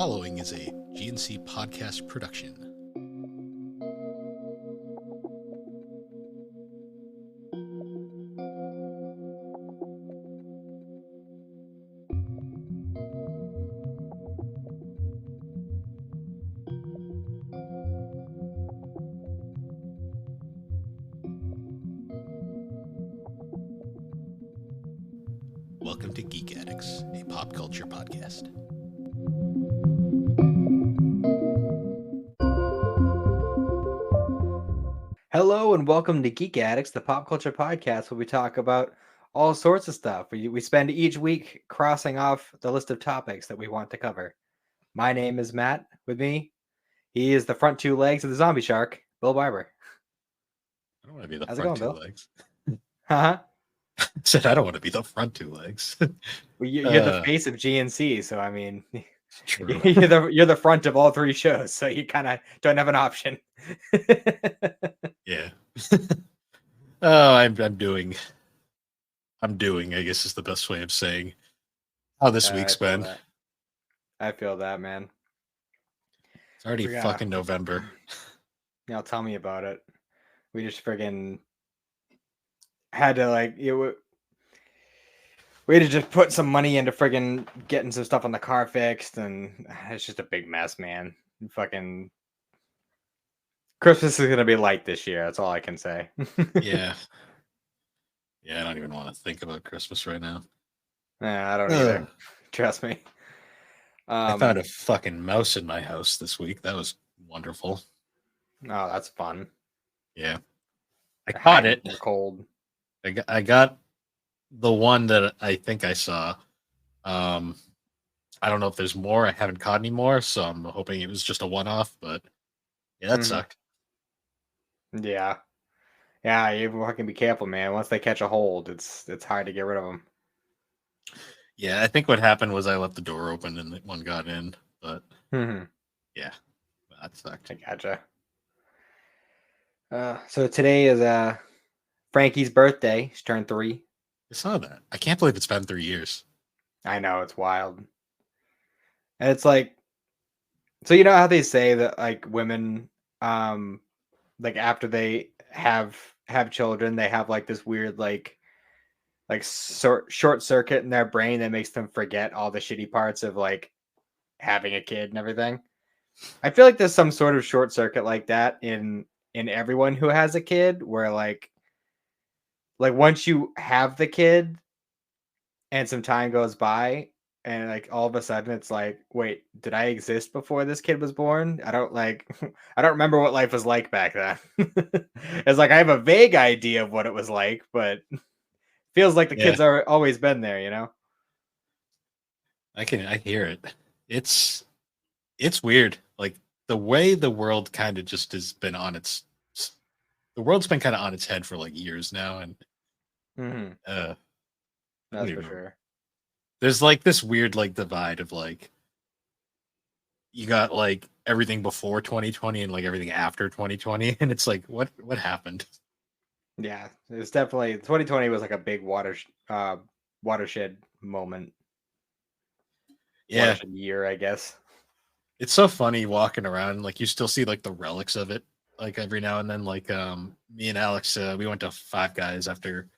following is a GNC podcast production. Welcome to Geek Addicts, a pop culture podcast. Hello and welcome to Geek Addicts, the pop culture podcast where we talk about all sorts of stuff. We spend each week crossing off the list of topics that we want to cover. My name is Matt. With me, he is the front two legs of the zombie shark, Bill Barber. I don't want to be the How's it front going, two Bill? legs. Huh? I said I don't want to be the front two legs. Well, you're the face of GNC, so I mean, True. you're the front of all three shows, so you kind of don't have an option. Yeah. Oh, I'm doing. I guess is the best way of saying how this week's been. I feel that, man. It's already fucking November. Yeah, tell me about it. We just friggin' had to we had to just put some money into friggin' getting some stuff on the car fixed, and it's just a big mess, man. Fucking Christmas is gonna be light this year. That's all I can say. Yeah. Yeah, I don't even want to think about Christmas right now. Nah, I don't either. Trust me. I found a fucking mouse in my house this week. That was wonderful. Oh, that's fun. Yeah. I caught it. Cold. I got the one that I think I saw. I don't know if there's more. I haven't caught any more, so I'm hoping it was just a one-off, but yeah, that sucked. Yeah. Yeah, you fucking be careful, man. Once they catch a hold, it's hard to get rid of them. Yeah, I think what happened was I left the door open and one got in, but yeah, that sucked. I gotcha. So today is Frankie's birthday. She's turned 3. I saw that. I can't believe it's been 3 years. I know, it's wild. And it's like, so you know how they say that like women, like after they have children, they have like this weird like short circuit in their brain that makes them forget all the shitty parts of like having a kid and everything. I feel like there's some sort of short circuit like that in everyone who has a kid, where like once you have the kid and some time goes by and like all of a sudden it's like, wait, did I exist before this kid was born? I don't remember what life was like back then. It's like I have a vague idea of what it was like, but feels like the kids are always been there, you know? I hear it. It's weird. Like the way the world kind of just has been the world's been kind of on its head for like years now, and that's for sure. There's like this weird like divide of like you got like everything before 2020 and like everything after 2020, and it's like what happened? Yeah, it's definitely 2020 was like a big watershed moment. Yeah, watershed year, I guess. It's so funny walking around, like you still see like the relics of it, like every now and then. Like me and Alex, we went to Five Guys after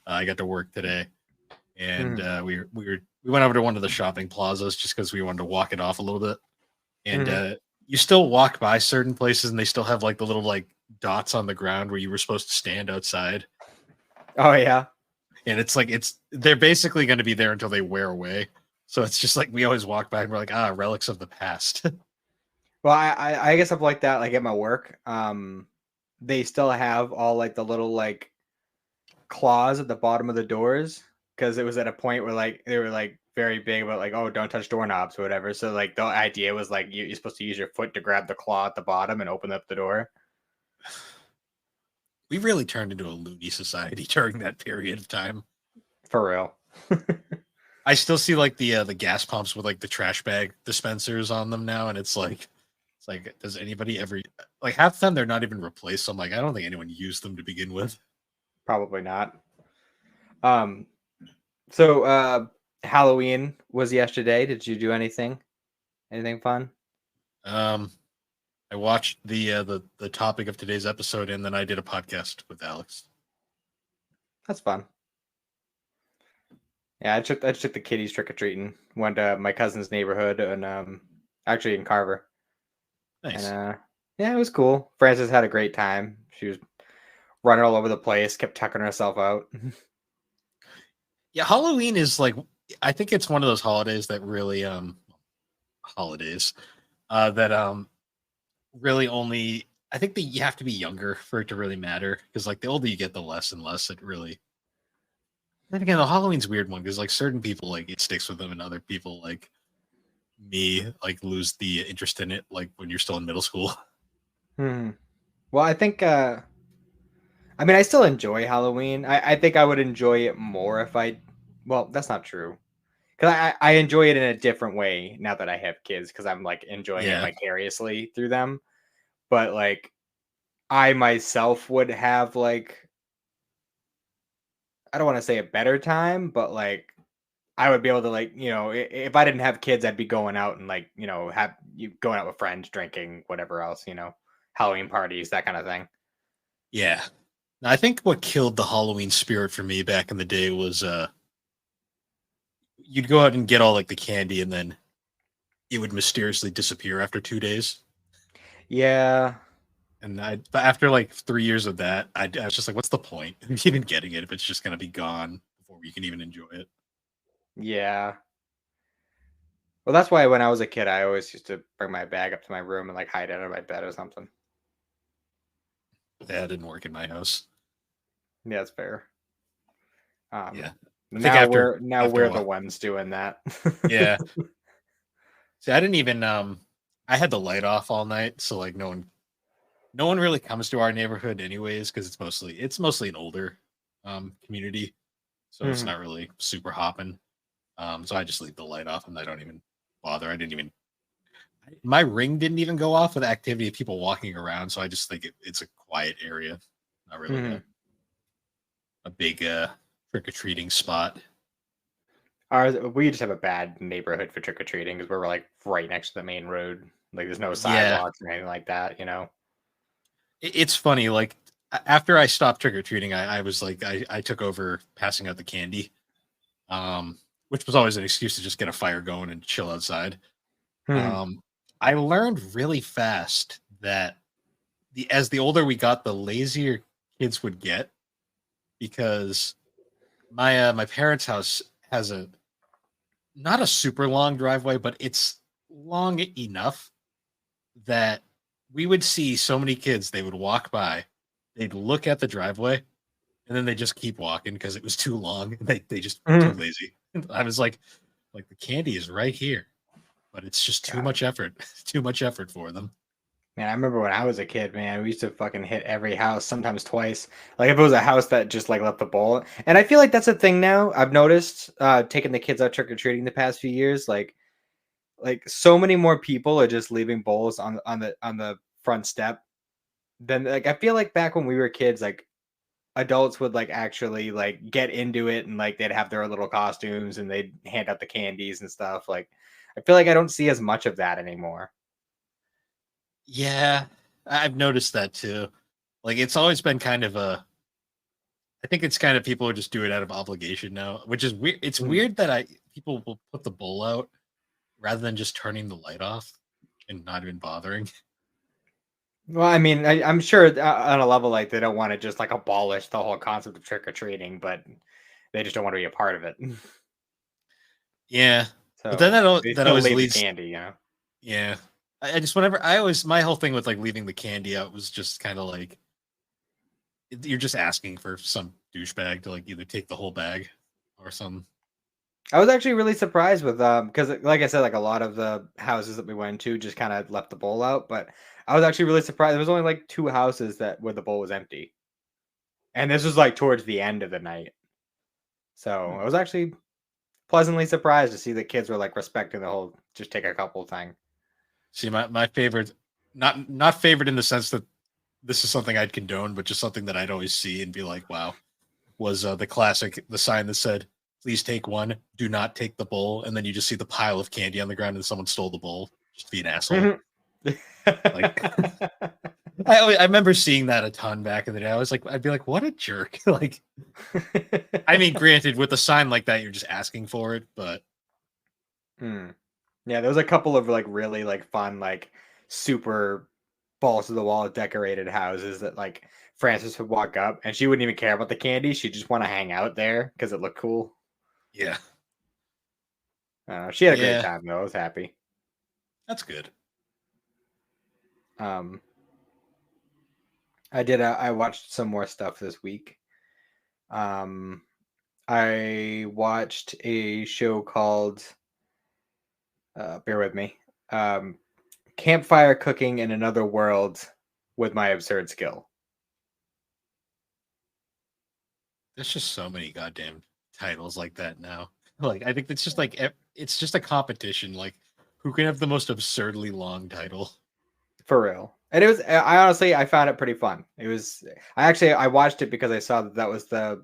I got to work today, and we went over to one of the shopping plazas just because we wanted to walk it off a little bit. And you still walk by certain places, and they still have like the little like dots on the ground where you were supposed to stand outside. Oh yeah, and it's like they're basically going to be there until they wear away. So it's just like we always walk by and we're like, relics of the past. Well, I guess I'm like that. Like at my work, they still have all like the little like claws at the bottom of the doors, because it was at a point where like they were like very big about like, oh, don't touch doorknobs or whatever. So like the idea was like you're supposed to use your foot to grab the claw at the bottom and open up the door. We really turned into a loony society during that period of time. For real. I still see like the gas pumps with like the trash bag dispensers on them now, and it's like does anybody ever like half the time they're not even replaced? So I'm like, I don't think anyone used them to begin with. Probably not. So Halloween was yesterday. Did you do anything? Anything fun? Um, I watched the topic of today's episode, and then I did a podcast with Alex. That's fun. Yeah, I took the kiddies trick or treating. Went to my cousin's neighborhood and actually in Carver. And Nice. yeah, it was cool. Frances had a great time. She was running all over the place, kept tucking herself out. Yeah, Halloween is like I think it's one of those holidays that really holidays that really only I think that you have to be younger for it to really matter because like the older you get, the less and less it really. Then again, the Halloween's a weird one because like certain people like it sticks with them, and other people like me like lose the interest in it like when you're still in middle school. Hmm. Well, I think I mean I still enjoy Halloween. I think I would enjoy it more if I well, that's not true. Because I enjoy it in a different way now that I have kids, because I'm like enjoying it Yeah, vicariously through them. But like I myself would have like I don't want to say a better time, but like I would be able to like if I didn't have kids, I'd be going out and like have you going out with friends, drinking, whatever else, Halloween parties, that kind of thing. yeah. I think what killed the Halloween spirit for me back in the day was you'd go out and get all like the candy and then it would mysteriously disappear after 2 days. Yeah, And but after like 3 years of that, I was just like, what's the point of even getting it if it's just gonna be gone before we can even enjoy it? yeah. Well, that's why when I was a kid, I always used to bring my bag up to my room and like hide under my bed or something. That didn't work in my house. Yeah, that's fair. Yeah, Um, I think now after we're a the while, ones doing that. yeah. See, I didn't even I had the light off all night, so like no one really comes to our neighborhood anyways because it's mostly an older community, so it's Mhm. not really super hopping. So I just leave the light off and I don't even bother. I didn't even my ring didn't even go off with activity of people walking around, so I just think it's a quiet area, not really a Mhm. a big trick or treating spot. We just have a bad neighborhood for trick or treating because we're like right next to the main road. Like there's no Yeah, sidewalks or anything like that. it's funny. Like after I stopped trick or treating, I was like I took over passing out the candy, um, which was always an excuse to just get a fire going and chill outside. Mhm. Um, I learned really fast that as the older we got, the lazier kids would get because my parents' house has a not a super long driveway, but it's long enough that we would see so many kids. They would walk by, they'd look at the driveway, and then they just keep walking because it was too long. They just too Mhm. lazy. I was like the candy is right here, but it's just too God. much effort. Too much effort for them. Man, I remember when I was a kid, man, we used to fucking hit every house, sometimes twice. Like if it was a house that just like left the bowl. And I feel like that's a thing now. I've noticed taking the kids out trick or treating the past few years, like so many more people are just leaving bowls on the front step. Then like I feel like back when we were kids, like adults would like actually like get into it and like they'd have their little costumes and they'd hand out the candies and stuff. Like I feel like I don't see as much of that anymore. Yeah, I've noticed that too. Like it's always been kind of a I think it's kind of people just do it out of obligation now, which is weird. It's Mhm. weird that I people will put the bowl out rather than just turning the light off and not even bothering. Well, I mean, I'm sure on a level like they don't want to just like abolish the whole concept of trick or treating, but they just don't want to be a part of it. Yeah, but then So they that still always leave the leads. candy. Yeah, I just whenever I always my whole thing with like leaving the candy out was just kind of like you're just asking for some douchebag to like either take the whole bag or some. I was actually really surprised with because like I said, like a lot of the houses that we went to just kind of left the bowl out, but I was actually really surprised. There was only like two houses that where the bowl was empty, and this was like towards the end of the night. So I Hmm. was actually pleasantly surprised to see that kids were like respecting the whole just take a couple thing. See, my favorite, not favorite in the sense that this is something I'd condone, but just something that I'd always see and be like, wow, was the sign that said, "Please take one, do not take the bowl," and then you just see the pile of candy on the ground and someone stole the bowl. just be an asshole. Like, Mhm. I remember seeing that a ton back in the day. I'd be like, what a jerk. Like, I mean, granted, with a sign like that, you're just asking for it, but Hmm. Yeah, there was a couple of like really like fun, like super balls to the wall decorated houses that like Frances would walk up and she wouldn't even care about the candy. She'd just want to hang out there because it looked cool. yeah. I don't know. She had a great Yeah, time though. I was happy. that's good. Um, I watched some more stuff this week. Um, I watched a show called bear with me. Um, Campfire Cooking in Another World with My Absurd Skill. There's just so many goddamn titles like that now. Like, I think it's just like it's just a competition. Like, who can have the most absurdly long title? For real. And it was I honestly I found it pretty fun. It was I watched it because I saw that that was the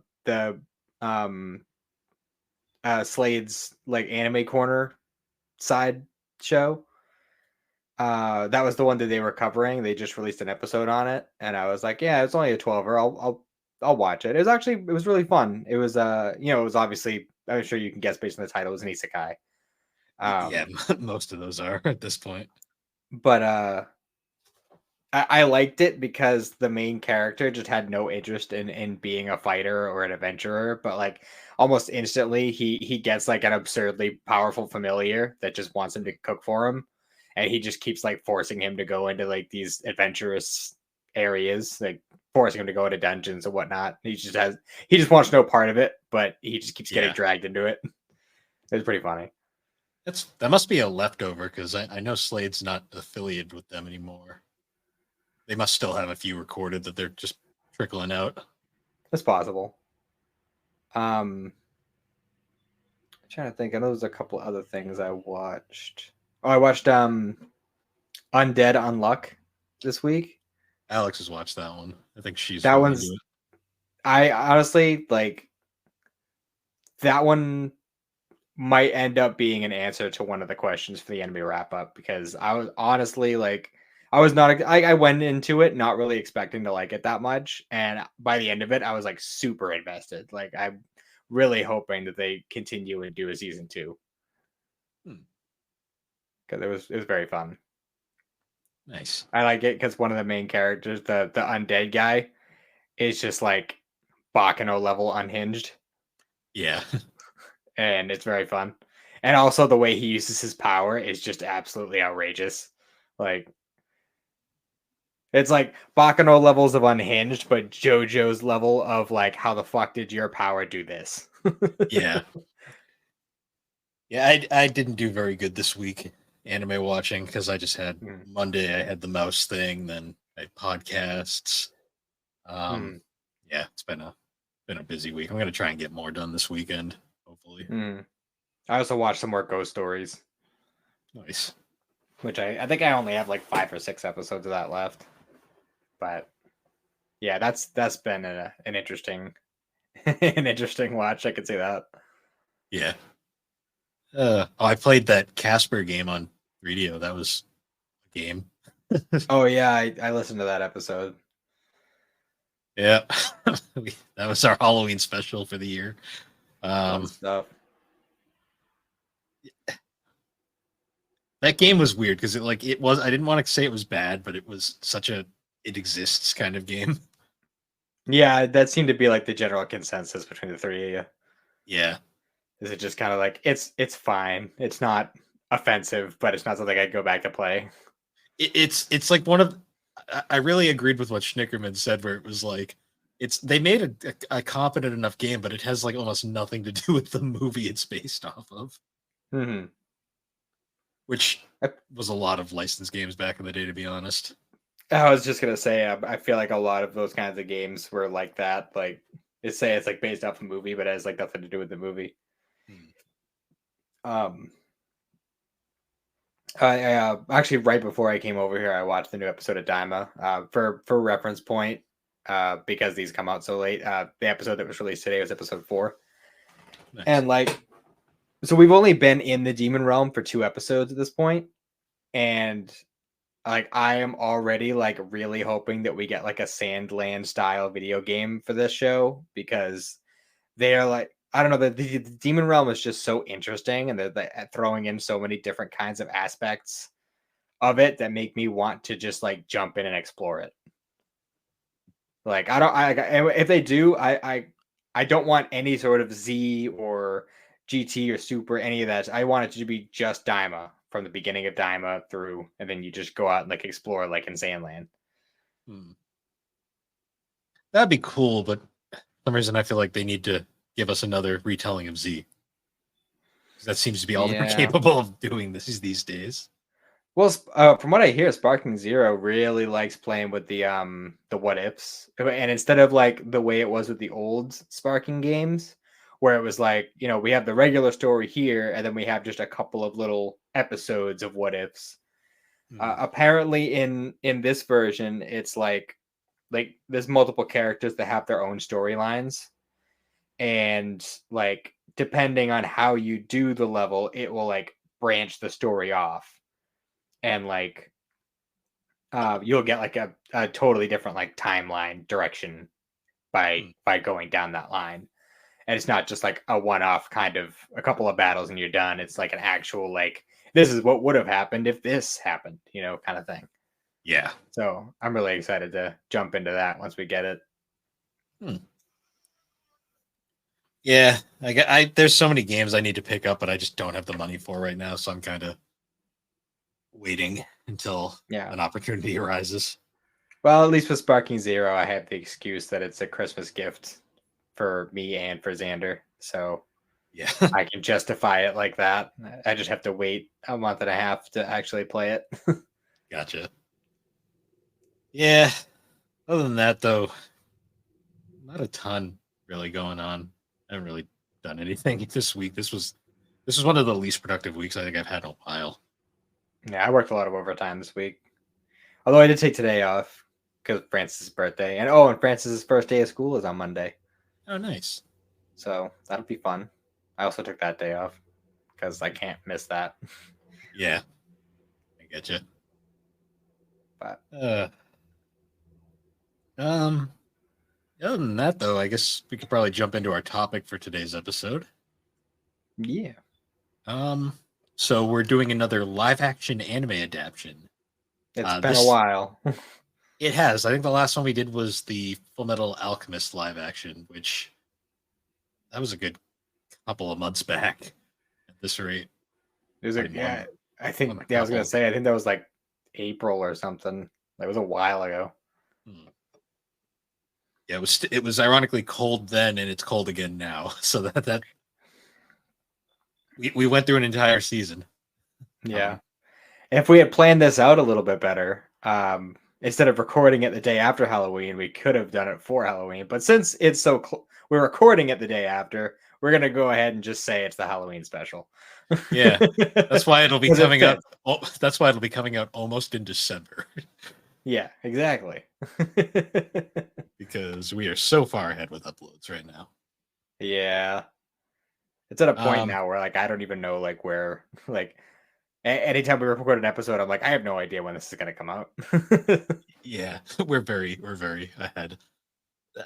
um Slade's like anime corner side show. That was the one that they were covering. They just released an episode on it and I was like, yeah, it's only a 12-er. I'll watch it. It was really fun. It was it was obviously I'm sure you can guess based on the title, it was an isekai. Yeah, Um most of those are at this point. but I liked it because the main character just had no interest in being a fighter or an adventurer, but like almost instantly he gets like an absurdly powerful familiar that just wants him to cook for him, and he just keeps like forcing him to go into like these adventurous areas, like forcing him to go into dungeons and whatnot. He just wants no part of it, but he just keeps getting Yeah, dragged into it. It's pretty funny. that must be a leftover because I know Slade's not affiliated with them anymore. They must still have a few recorded that they're just trickling out. It's possible. I'm trying to think. I know there's a couple other things I watched. Oh, I watched Undead Unluck this week. Alex has watched that one. I think she's That really into one's it. I honestly like that one might end up being an answer to one of the questions for the enemy wrap up because I was honestly like I was not I went into it not really expecting to like it that much, and by the end of it I was like super invested. Like I'm really hoping that they continue and do a season 2 Hmm, because it was very fun. nice. I like it because one of the main characters, the undead guy, is just like Bakano level unhinged, Yeah, and it's very fun. And also the way he uses his power is just absolutely outrageous. Like it's like Bakano levels of unhinged, but JoJo's level of like how the fuck did your power do this? yeah, yeah. I didn't do very good this week anime watching because I just had Mm, Monday. I had the mouse thing, then I had podcasts. Um, mm, yeah, it's been a busy week. I'm gonna try and get more done this weekend. Hopefully, mm. I also watched some more Ghost Stories, nice. which I think I only have like 5 or 6 episodes of that left. But yeah, that's been an interesting an interesting watch. I could say that. Yeah. I played that Casper game on radio. That was a game. Oh yeah, I listened to that episode. Yeah, that was our Halloween special for the year. Fun Um, stuff. that game was weird because it was. I didn't want to say it was bad, but it was such a it exists kind of game. Yeah, that seemed to be like the general consensus between the three of you. Yeah, Is it just kind of like it's fine. It's not offensive, but it's not something I'd go back to play. it's like one of. I really agreed with what Schnickerman said, where it was like it's they made a competent enough game, but it has like almost nothing to do with the movie it's based off of, Hmm. which was a lot of licensed games back in the day, to be honest. I was just gonna say, I feel like a lot of those kinds of games were like that. Like, it's like based off a movie, but it has like nothing to do with the movie. Hmm. Um, I actually right before I came over here, I watched the new episode of Daima. For reference point, because these come out so late. The episode that was released today was episode 4, Nice. and like, so we've only been in the demon realm for 2 episodes at this point, and like I am already like really hoping that we get like a Sandland style video game for this show, because they are like, I don't know, the demon realm is just so interesting, and they're throwing in so many different kinds of aspects of it that make me want to just like jump in and explore it. Like if they do, I don't want any sort of Z or GT or Super, any of that. I want it to be just Daima from the beginning of Daima through, and then you just go out and like explore like in Sandland. That'd be cool, but for some reason I feel like they need to give us another retelling of Z. That seems to be all they're capable of doing these days. Well, from what I hear, Sparking Zero really likes playing with the what ifs, and instead of like the way it was with the old Sparking games, where it was like, you know, we have the regular story here, and then we have just a couple of little episodes of what ifs. Apparently, in this version, it's like there's multiple characters that have their own storylines, and like depending on how you do the level, it will like branch the story off, and like you'll get like a totally different like timeline direction by going down that line. And it's not just like a one-off kind of a couple of battles and you're done. It's like an actual like, this is what would have happened if this happened, you know, kind of thing. Yeah. So I'm really excited to jump into that once we get it. Yeah, there's so many games I need to pick up, but I just don't have the money for right now, so I'm kind of waiting until an opportunity arises. Well, at least with Sparking Zero, I have the excuse that it's a Christmas gift for me and for Xander, so yeah, I can justify it like that. I just have to wait a month and a half to actually play it. Gotcha. Yeah. Other than that, though, not a ton really going on. I haven't really done anything this week. This was one of the least productive weeks I think I've had in a while. Yeah, I worked a lot of overtime this week. Although I did take today off because of Francis' birthday. And Francis' first day of school is on Monday. Oh, nice. So that'll be fun. I also took that day off because I can't miss that. Yeah. I get you. But other than that, though, I guess we could probably jump into our topic for today's episode. Yeah. So we're doing another live action anime adaptation. It's been a while. It has. I think the last one we did was the Full Metal Alchemist live action, which that was a good couple of months back at this rate. It was I was gonna say, I think that was like April or something. That was a while ago. Yeah, it was ironically cold then, and it's cold again now. So that we went through an entire season. Yeah. If we had planned this out a little bit better, instead of recording it the day after Halloween, we could have done it for Halloween. But since it's so we're recording it the day after, we're gonna go ahead and just say it's the Halloween special. Yeah, that's why it'll be coming out. That's why it'll be coming out almost in December. Yeah, exactly. Because we are so far ahead with uploads right now. Yeah, it's at a point now where like I don't even know like where like. Anytime we record an episode, I'm like, I have no idea when this is going to come out. Yeah, we're very ahead.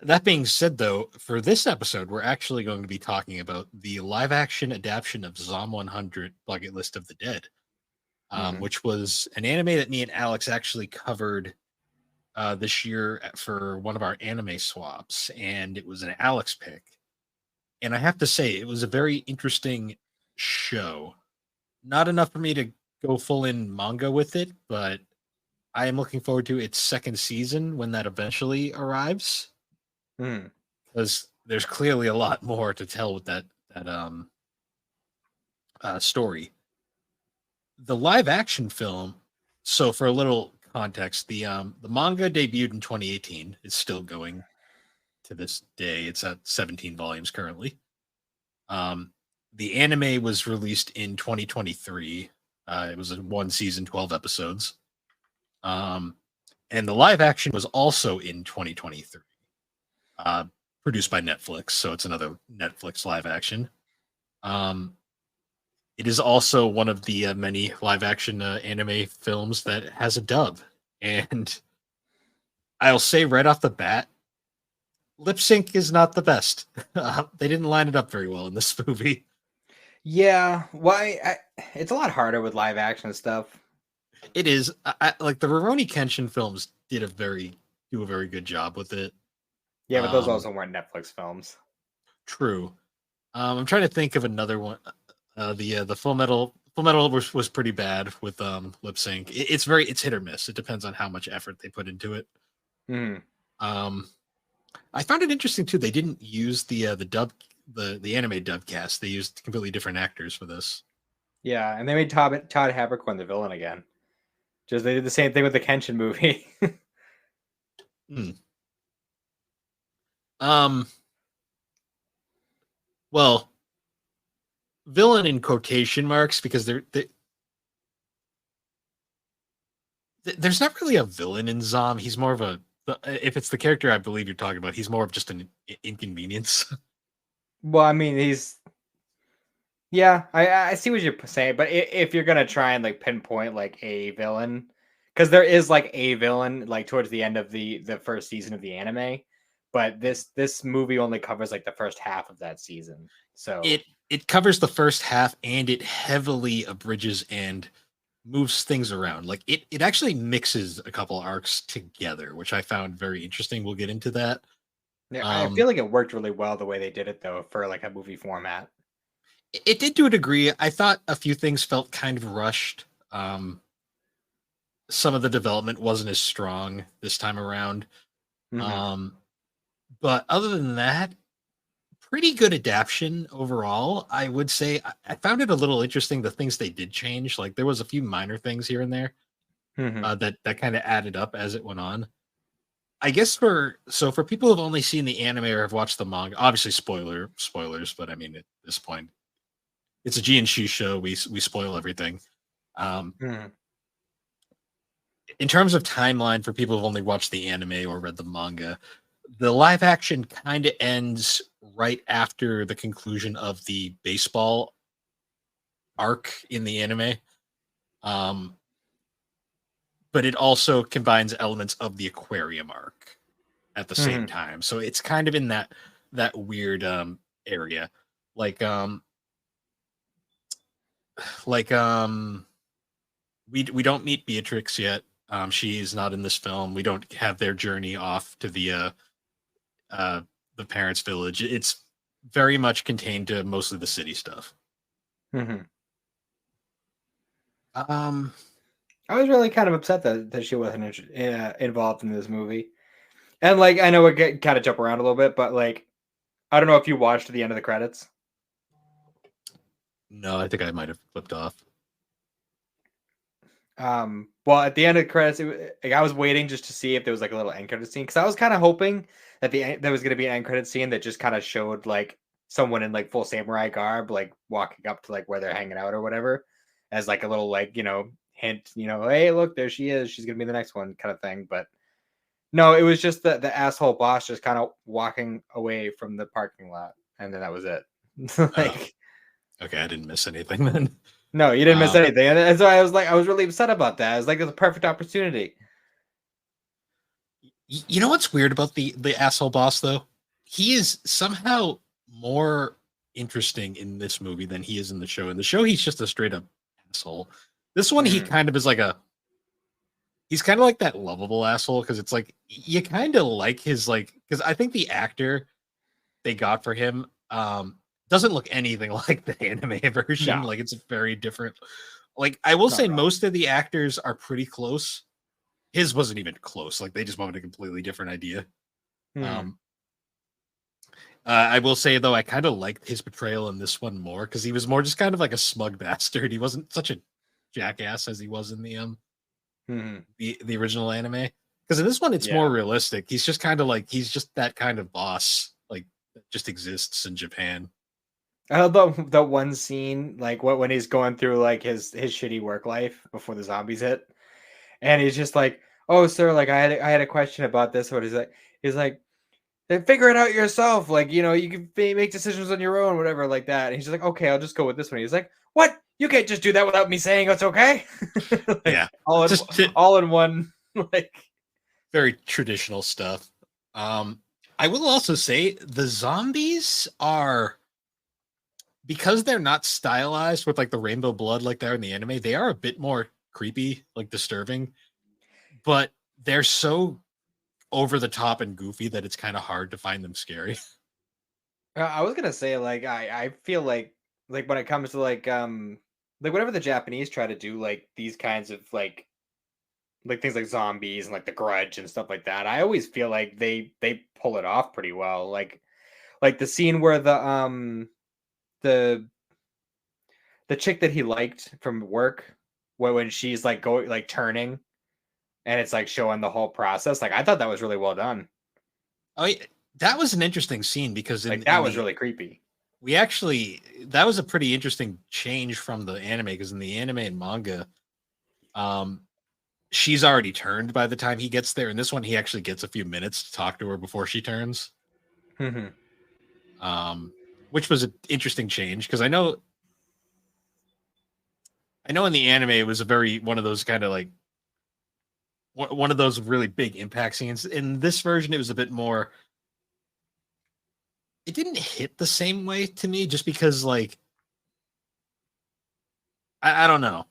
That being said, though, for this episode, we're actually going to be talking about the live-action adaptation of Zom 100 Bucket List of the Dead, which was an anime that me and Alex actually covered this year for one of our anime swaps, and it was an Alex pick. And I have to say, it was a very interesting show. Not enough for me to go full in manga with it, but I am looking forward to its second season when that eventually arrives. Because there's clearly a lot more to tell with that story. The live action film. So for a little context, the manga debuted in 2018. It's still going to this day. It's at 17 volumes currently. The anime was released in 2023. It was a 1 season, 12 episodes. And the live action was also in 2023. Produced by Netflix, so it's another Netflix live action. It is also one of the many live action anime films that has a dub. And I'll say right off the bat, lip sync is not the best. They didn't line it up very well in this movie. Yeah, why? It's a lot harder with live action stuff. It is like the Rurouni Kenshin films do a very good job with it. Yeah, but those Um, also weren't Netflix films. True. I'm trying to think of another one. The Full Metal was pretty bad with lip sync. It's hit or miss. It depends on how much effort they put into it. Hmm. Um, I found it interesting too. They didn't use the anime dub cast. They used completely different actors for this. Yeah, and they made Todd Haberkorn the villain again. Just they did the same thing with the Kenshin movie. Hmm. Um. Well, villain in quotation marks because there's not really a villain in Zom. He's more of a if it's the character I believe you're talking about, he's more of just an inconvenience. Well, I mean, yeah, I see what you're saying, but if you're gonna try and like pinpoint like a villain, because there is like a villain like towards the end of the first season of the anime, but this movie only covers like the first half of that season. So It covers the first half and it heavily abridges and moves things around. Like it actually mixes a couple arcs together, which I found very interesting. We'll get into that. yeah, I feel Um, like it worked really well the way they did it though for like a movie format. it did to a degree. I thought a few things felt kind of rushed. Um, some of the development wasn't as strong this time around. Hmm. Um, but other than that, pretty good adaptation overall. I would say I found it a little interesting the things they did change. Like there was a few minor things here and there Hmm. that kind of added up as it went on. I guess for people who've only seen the anime or have watched the manga, obviously spoilers, but I mean at this point it's a G and She show. We spoil everything. Um, Hmm. in terms of timeline for people who've only watched the anime or read the manga, the live action kind of ends right after the conclusion of the baseball arc in the anime. Um, but it also combines elements of the aquarium arc at the same Hmm. time. So it's kind of in that weird area. Like um like we don't meet Beatrix yet. She's not in this film. We don't have their journey off to uh the parents' village. It's very much contained to mostly the city stuff. Hmm. Um I was really kind of upset that she wasn't involved in this movie. And like I know we get kind of jump around a little bit, but like I don't know if you watched the end of the credits. no, I think I might have flipped off. Well, at the end of the credits, like, I was waiting just to see if there was like a little end credit scene because I was kind of hoping that there was going to be an end credit scene that just kind of showed like someone in like full samurai garb, like walking up to like where they're hanging out or whatever, as like a little like hint, hey, look, there she is. She's gonna be the next one, kind of thing. But no, it was just the asshole boss just kind of walking away from the parking lot, and then that was it. Oh, Like, okay, I didn't miss anything then. no, you didn't miss Um anything, and so I was like, I was really upset about that. I was like, it's a perfect opportunity. You know what's weird about the asshole boss though? He is somehow more interesting in this movie than he is in the show. In the show, he's just a straight up asshole. This one, he Mhm. kind of is like a he's kind of like that lovable asshole because it's like you kind of like his like because I think the actor they got for him doesn't look anything like the anime version. No, Like it's very different. Like I will not say at all. most of the actors are pretty close. His wasn't even close. Like they just wanted a completely different idea. Mhm. Um, I will say though, I kind of liked his portrayal in this one more because he was more just kind of like a smug bastard. He wasn't such a jackass as he was in Mhm. the original anime. Because in this one, it's more Yeah. realistic. He's just kind of like he's just that kind of boss, like that just exists in Japan. I love the one scene, like what when he's going through like his shitty work life before the zombies hit, and he's just like, "Oh, sir, like I had a question about this." What is it? He's like, "Then figure it out yourself. Like you can make decisions on your own, whatever, like that." And he's just like, "Okay, I'll just go with this one." He's like, "What? You can't just do that without me saying it's okay. Like, Yeah, all in one. Like, very traditional stuff. I will also say the zombies are, because they're not stylized with like the rainbow blood like they're in the anime, they are a bit more creepy, like disturbing, but they're so over the top and goofy that it's kind of hard to find them scary. I was gonna say, like, I feel like when it comes to like whenever the Japanese try to do like these kinds of like things like zombies and like the Grudge and stuff like that, I always feel like they pull it off pretty well. Like the scene where the the chick that he liked from work, when she's like going like turning and it's like showing the whole process. Like I thought that was really well done. Oh, yeah, that was an interesting scene because Like that was really creepy. we actually, that was a pretty interesting change from the anime, because in the anime and manga, um, she's already turned by the time he gets there. In this one, he actually gets a few minutes to talk to her before she turns, Mhm. um, which was an interesting change because I know in the anime it was a very one of those kind of like one of those really big impact scenes. In this version, it was a bit more. It didn't hit the same way to me, just because like I don't know,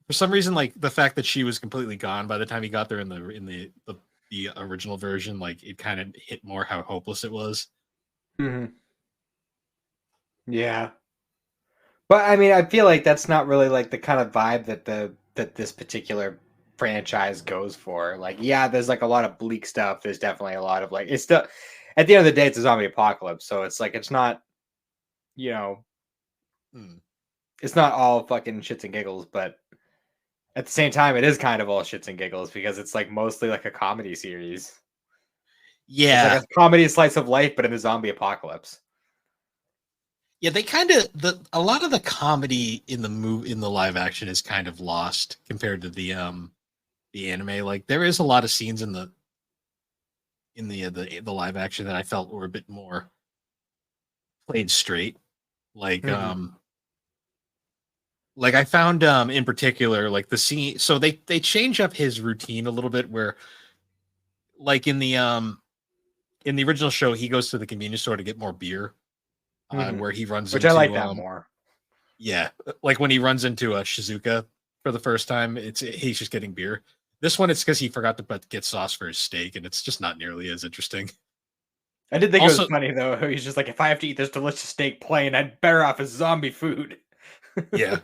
for some reason, like the fact that she was completely gone by the time he got there in the original version, like it kind of hit more how hopeless it was. Mhm. Yeah. But I mean, I feel like that's not really like the kind of vibe that this particular franchise goes for. Like, yeah, there's like a lot of bleak stuff. There's definitely a lot of like it's still at the end of the day, it's a zombie apocalypse. So it's like it's not, you know, Hmm. it's not all fucking shits and giggles, but at the same time, it is kind of all shits and giggles because it's like mostly like a comedy series. It's like Yeah, a comedy slice of life, but in the zombie apocalypse. yeah, they kind of a lot of the comedy in the live action is kind of lost compared to the anime. Like there is a lot of scenes in the live action that I felt were a bit more played straight. Like Hmm. um like I found in particular like the scene, so they change up his routine a little bit, where like in the original show he goes to the convenience store to get more beer, Hmm. where he runs Which I like into that more. yeah, like when he runs into a Shizuka for the first time, he's just getting beer. This one, it's because he forgot to get sauce for his steak, and it's just not nearly as interesting. I did think it was Also, funny though. He's just like, if I have to eat this delicious steak plain, I'd better off as zombie food. yeah,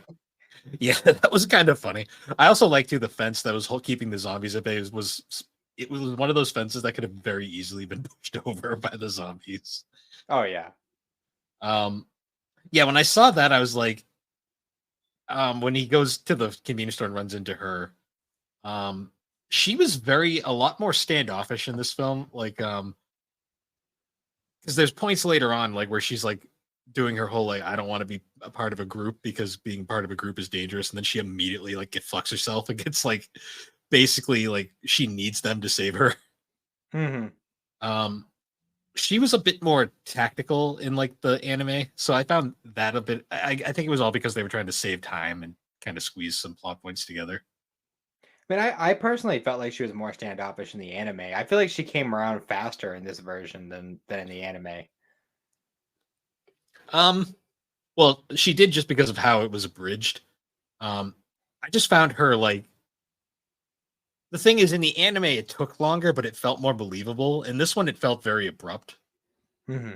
yeah, that was kind of funny. I also liked too the fence that was keeping the zombies at bay it was one of those fences that could have very easily been pushed over by the zombies. Oh yeah. Um, yeah, when I saw that, I was like, when he goes to the convenience store and runs into her, um, she was a lot more standoffish in this film. Like, because there's points later on, like where she's like doing her whole like, I don't want to be a part of a group because being part of a group is dangerous, and then she immediately like get fucks herself and gets like basically like she needs them to save her. Hmm. Um, she was a bit more tactical in like the anime, so I found that a bit. I think it was all because they were trying to save time and kind of squeeze some plot points together. I mean, I personally felt like she was more standoffish in the anime. I feel like she came around faster in this version than in the anime. Um, well, she did, just because of how it was abridged. Um, I just found her like, the thing is, in the anime it took longer, but it felt more believable. In this one, it felt very abrupt, Hmm.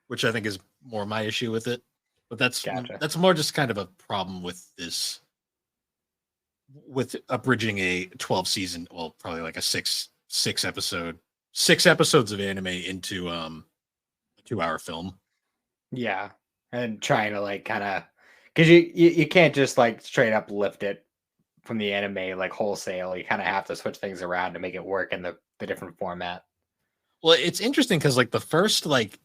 which I think is more my issue with it. But Gotcha. that's more just kind of a problem with this, with abridging a 12 season, well, probably like a six episodes of anime into a 2 hour film. Yeah, and trying to like kind of because you can't just like straight up lift it from the anime like wholesale. You kind of have to switch things around to make it work in the different format. Well, it's interesting because like the first like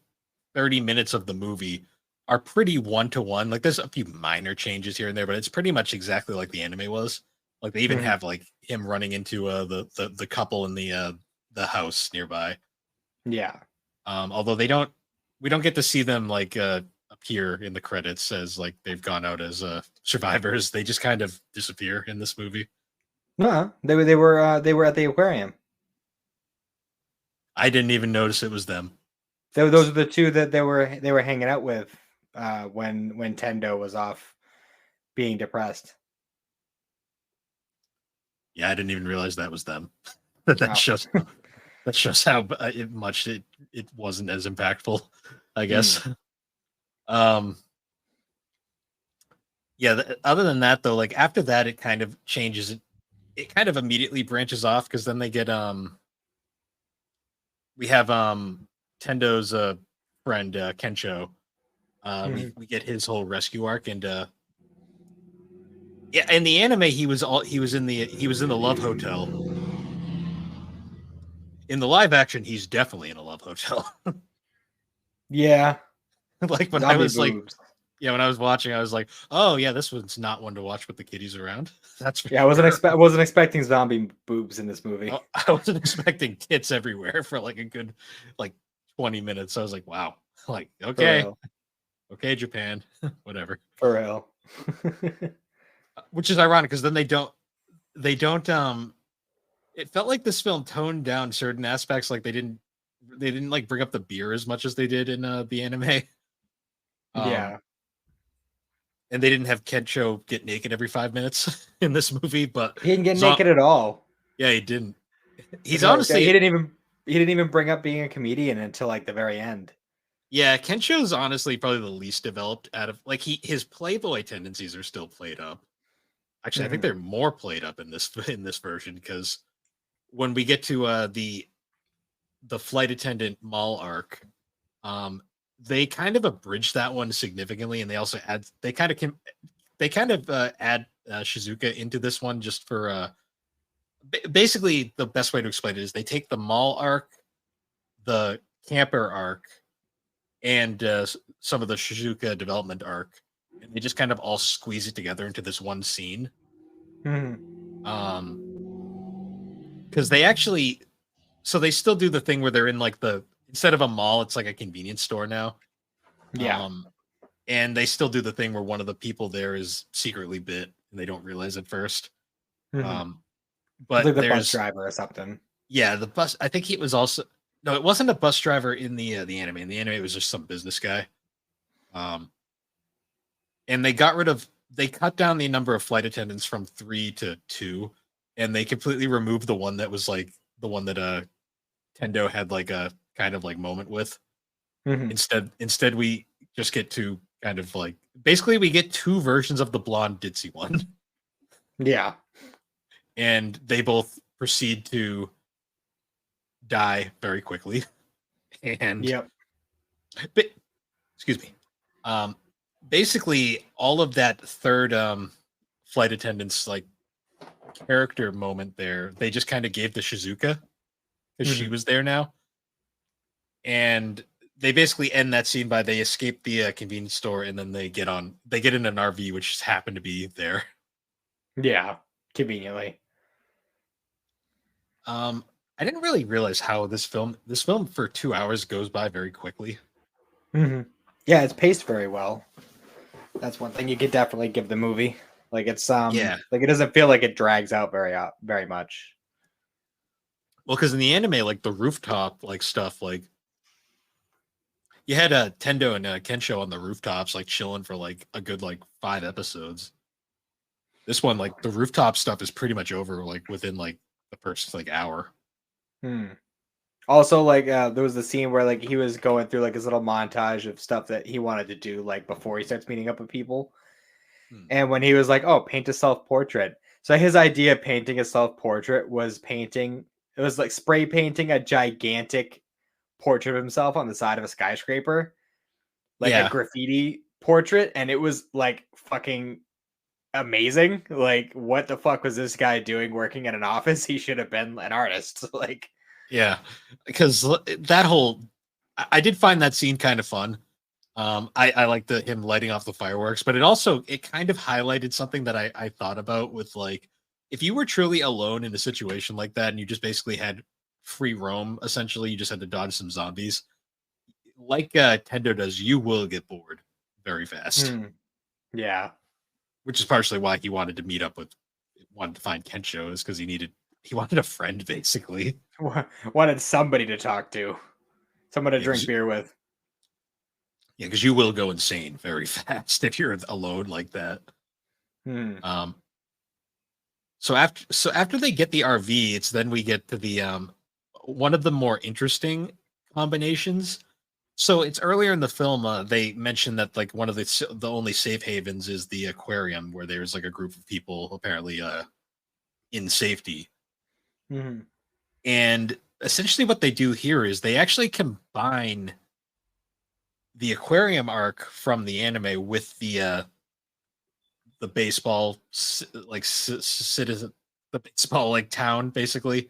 30 minutes of the movie are pretty one to one. Like there's a few minor changes here and there, but it's pretty much exactly like the anime was. Like they even Mhm. have like him running into the couple in the house nearby. Yeah. Although we don't get to see them like appear in the credits as like they've gone out as survivors. They just kind of disappear in this movie. No, they were at the aquarium. I didn't even notice it was them. Those are the two that they were hanging out with when Tendo was off being depressed. Yeah, I didn't even realize that was them. that shows how much it wasn't as impactful, I guess. Yeah, other than that though, like after that it kind of changes. It kind of immediately branches off because then they get we have Tendo's friend Kencho. We get his whole rescue arc, and yeah, in the anime he was in the love hotel. In the live action, he's definitely in a love hotel. Yeah, like when zombie I was boobs. like, yeah, when I was watching, I was like, oh yeah, this one's not one to watch with the kiddies around. That's for Yeah, sure. I wasn't expecting zombie boobs in this movie. I wasn't expecting tits everywhere for like a good like 20 minutes. I was like, wow, like okay, Japan, whatever. For real. Which is ironic because then they don't it felt like this film toned down certain aspects, like they didn't like bring up the beer as much as they did in the anime. Yeah. And they didn't have Kencho get naked every 5 minutes in this movie, but he didn't get naked at all. Yeah, he didn't. He's no, honestly he didn't even bring up being a comedian until like the very end. Yeah, Kencho's honestly probably the least developed out of like his playboy tendencies are still played up. Actually, I think they're more played up in this version because when we get to the flight attendant mall arc, they kind of abridge that one significantly, and they also add add Shizuka into this one just for basically the best way to explain it is they take the mall arc, the camper arc, and some of the Shizuka development arc, and they just kind of all squeeze it together into this one scene. Because they actually, so they still do the thing where they're in like instead of a mall, it's like a convenience store now. Yeah. And they still do the thing where one of the people there is secretly bit and they don't realize it first. But like the bus driver or something. Yeah, the bus. I think it was also no, it wasn't a bus driver in the anime. In the anime, it was just some business guy. And they cut down the number of flight attendants from 3 to 2, and they completely removed the one that was like the one that Tendo had like a kind of like moment with. Instead, we just get to kind of like basically we get 2 versions of the blonde ditzy one. Yeah. And they both proceed to die very quickly. And excuse me. Basically all of that third flight attendant's like character moment there, they just kind of gave to Shizuka because she was there now. And they basically end that scene by they escape the convenience store and then they get in an RV which just happened to be there. Yeah, conveniently. I didn't really realize how this film for 2 hours goes by very quickly. Yeah, it's paced very well. That's one thing you could definitely give the movie. Like it's like it doesn't feel like it drags out very much. Well, because in the anime, like the rooftop like stuff, like you had Tendo and Kensho on the rooftops, like chilling for like a good like 5 episodes. This one, like the rooftop stuff is pretty much over like within like the first like hour. Also, like there was the scene where like he was going through like his little montage of stuff that he wanted to do like before he starts meeting up with people. And when he was like, "Oh, paint a self-portrait," so his idea of painting a self-portrait was like spray painting a gigantic portrait of himself on the side of a skyscraper, like a graffiti portrait, and it was like fucking amazing. Like, what the fuck was this guy doing working in an office? He should have been an artist. Like, yeah, because I did find that scene kind of fun. I liked him lighting off the fireworks, but it kind of highlighted something that I thought about with like, if you were truly alone in a situation like that and you just basically had free roam, essentially, you just had to dodge some zombies, like Tendo does, you will get bored very fast, Yeah. which is partially why he wanted to meet up with, wanted to find Kensho, is because he wanted a friend basically. Wanted somebody to talk to, someone to Yeah, drink beer with. because you will go insane very fast if you're alone like that. Hmm. Um, so after they get the RV, it's then we get to the one of the more interesting combinations. So it's earlier in the film, they mentioned that like one of the only safe havens is the aquarium, where there's like a group of people apparently in safety. Hmm. And essentially, what they do here is they actually combine the aquarium arc from the anime with the baseball citizen, the baseball like town basically,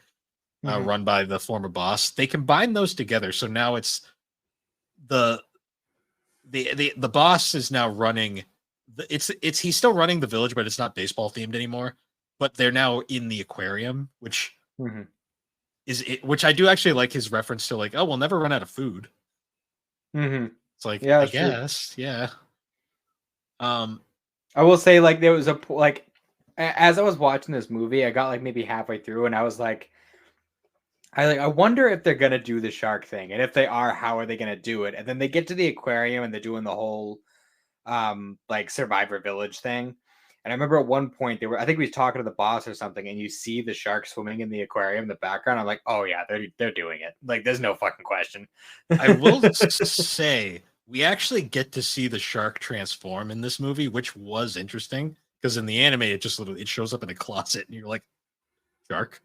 Hmm. run by the former boss. They combine those together, so now it's the the boss is now running. It's he's still running the village, but it's not baseball themed anymore. But they're now in the aquarium, which Hmm. is it. Which I do actually like his reference to, like, oh, we'll never run out of food. Hmm. It's like, Yeah, I that's true. guess, yeah. Um, I will say, like, there was like, as I was watching this movie, I got like maybe halfway through, and I was like, I wonder if they're gonna do the shark thing, and if they are, how are they gonna do it? And then they get to the aquarium, and they're doing the whole like Survivor Village thing. And I remember at one point they were, I think we was talking to the boss or something, and you see the shark swimming in the aquarium in the background. I'm like, oh yeah, they're doing it. Like, there's no fucking question. I will say we actually get to see the shark transform in this movie, which was interesting because in the anime it just literally it shows up in a closet and you're like, shark.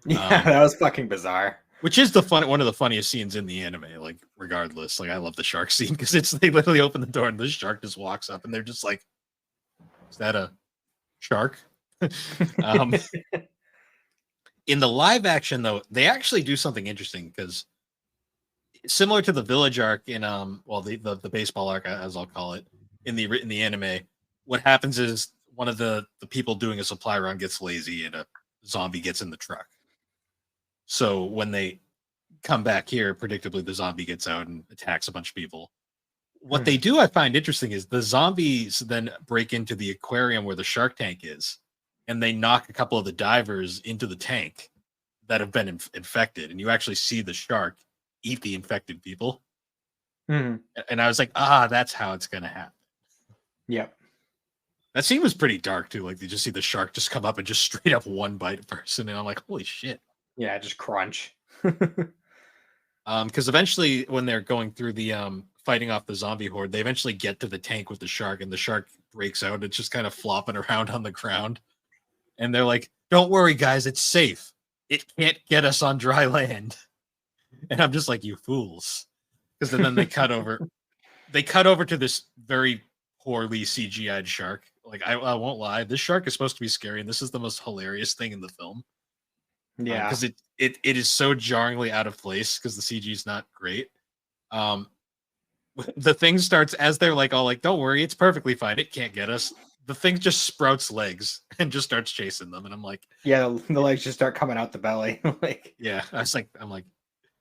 Yeah, Um, that was fucking bizarre. which is the fun one of the funniest scenes in the anime. Like, regardless, like I love the shark scene because it's they literally open the door and the shark just walks up and they're just like, is that a shark? um, in the live action though, they actually do something interesting because similar to the village arc in well the baseball arc, as I'll call it, in the anime, what happens is one of the people doing a supply run gets lazy and a zombie gets in the truck. So when they come back here, predictably the zombie gets out and attacks a bunch of people. What they Mhm. do I find interesting is the zombies then break into the aquarium where the shark tank is, and they knock a couple of the divers into the tank that have been infected, and you actually see the shark eat the infected people. Mhm. And I was like, ah, that's how it's gonna happen. Yep. That scene was pretty dark too. Like, you just see the shark just come up and just straight up one bite a person, and I'm like, holy shit. Yeah, just crunch. Because eventually when they're going through the fighting off the zombie horde, they eventually get to the tank with the shark, and the shark breaks out. It's just kind of flopping around on the ground. And they're like, don't worry, guys, it's safe. It can't get us on dry land. And I'm just like, you fools. Because then they cut over. They cut over to this very poorly CGI'd shark. Like, I won't lie, this shark is supposed to be scary, and this is the most hilarious thing in the film. Yeah. Because it is so jarringly out of place because the CG is not great. Um, the thing starts as they're like all like, don't worry, it's perfectly fine. It can't get us. The thing just sprouts legs and just starts chasing them. And I'm like, Yeah, the legs just start coming out the belly. Like, yeah, I'm like,